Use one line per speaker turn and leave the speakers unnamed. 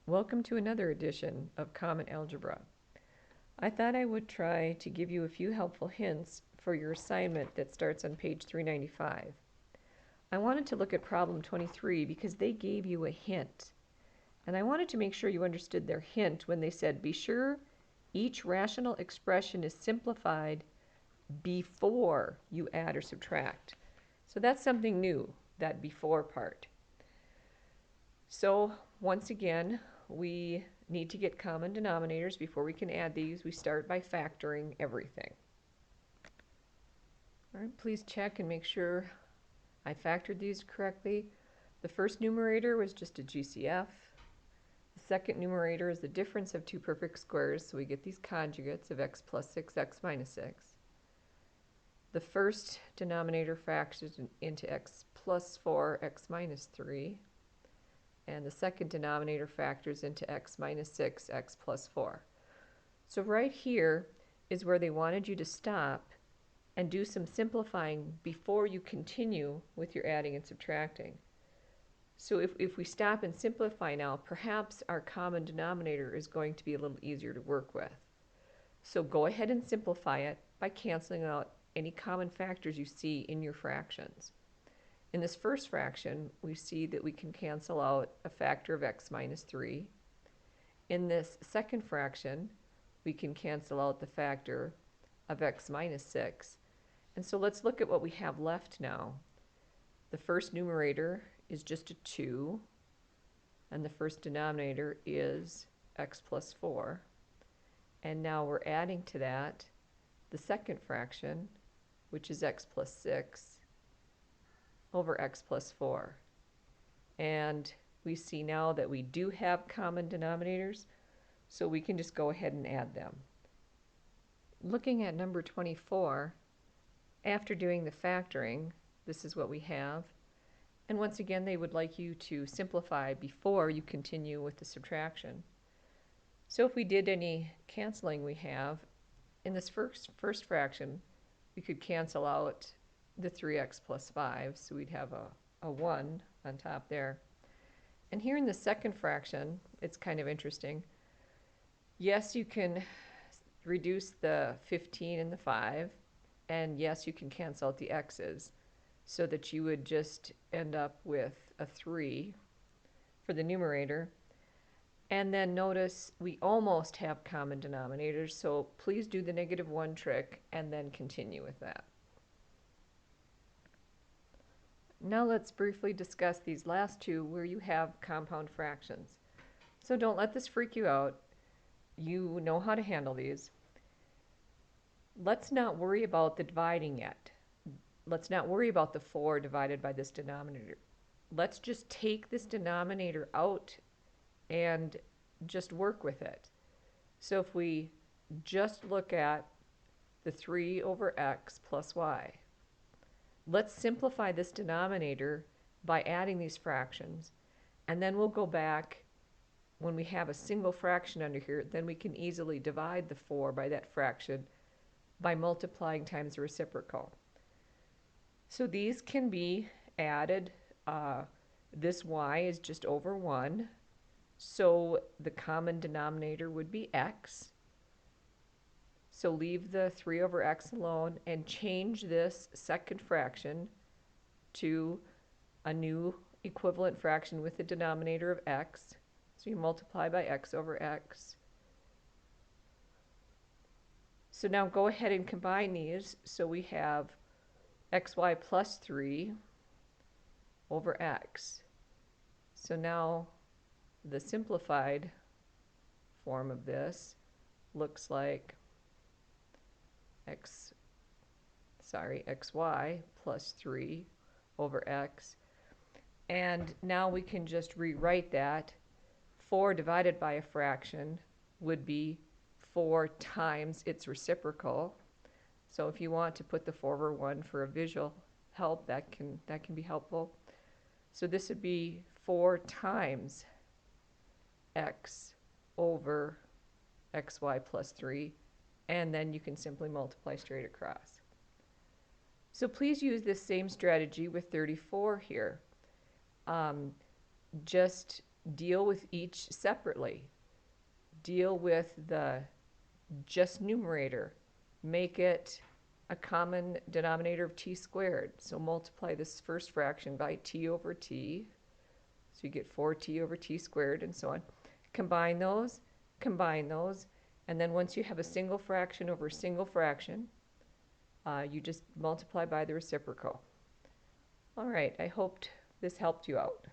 Welcome to another edition of Common Algebra. I thought I would try to give you a few helpful hints for your assignment that starts on page 395. I wanted to look at problem 23 because they gave you a hint. And I wanted to make sure you understood their hint when they said, be sure each rational expression is simplified before you add or subtract. So that's something new, that before part. So once again, we need to get common denominators before we can add these. We start by factoring everything. All right, please check and make sure I factored these correctly. The first numerator was just a GCF. The second numerator is the difference of two perfect squares, so we get these conjugates of x plus 6, x minus 6. The first denominator factors into x plus 4, x minus 3. And the second denominator factors into x minus 6, x plus 4. So right here is where they wanted you to stop and do some simplifying before you continue with your adding and subtracting. So if we stop and simplify now, perhaps our common denominator is going to be a little easier to work with. So go ahead and simplify it by canceling out any common factors you see in your fractions. In this first fraction, we see that we can cancel out a factor of x minus 3. In this second fraction, we can cancel out the factor of x minus 6. And so let's look at what we have left now. The first numerator is just a 2, and the first denominator is x plus 4. And now we're adding to that the second fraction, which is x plus 6, over x plus 4. And we see now that we do have common denominators, so we can just go ahead and add them. Looking at number 24, after doing the factoring, this is what we have. And once again, they would like you to simplify before you continue with the subtraction. So if we did any canceling we have, in this first fraction, we could cancel out the 3x plus 5, so we'd have a 1 on top there. And here in the second fraction, it's kind of interesting. Yes, you can reduce the 15 and the 5, and yes, you can cancel out the x's, so that you would just end up with a 3 for the numerator. And then notice we almost have common denominators, so please do the -1 trick and then continue with that. Now let's briefly discuss these last two where you have compound fractions. So don't let this freak you out. You know how to handle these. Let's not worry about the dividing yet. Let's not worry about the 4 divided by this denominator. Let's just take this denominator out and just work with it. So if we just look at the 3 over x plus y, let's simplify this denominator by adding these fractions, and then we'll go back when we have a single fraction under here. Then we can easily divide the 4 by that fraction by multiplying times the reciprocal. So these can be added. This y is just over 1, so the common denominator would be x. So leave the 3 over x alone and change this second fraction to a new equivalent fraction with the denominator of x. So you multiply by x over x. So now go ahead and combine these. So we have xy plus 3 over x. So now the simplified form of this looks like xy plus 3 over x. And now we can just rewrite that. 4 divided by a fraction would be 4 times its reciprocal. So if you want to put the 4 over 1 for a visual help, that can be helpful. So this would be 4 times x over xy plus 3, and then you can simply multiply straight across. So please use this same strategy with 34 here. Just deal with each separately. Deal with the just numerator. Make it a common denominator of t squared. So multiply this first fraction by t over t. So you get 4t over t squared and so on. Combine those, and then once you have a single fraction over a single fraction, you just multiply by the reciprocal. All right, I hoped this helped you out.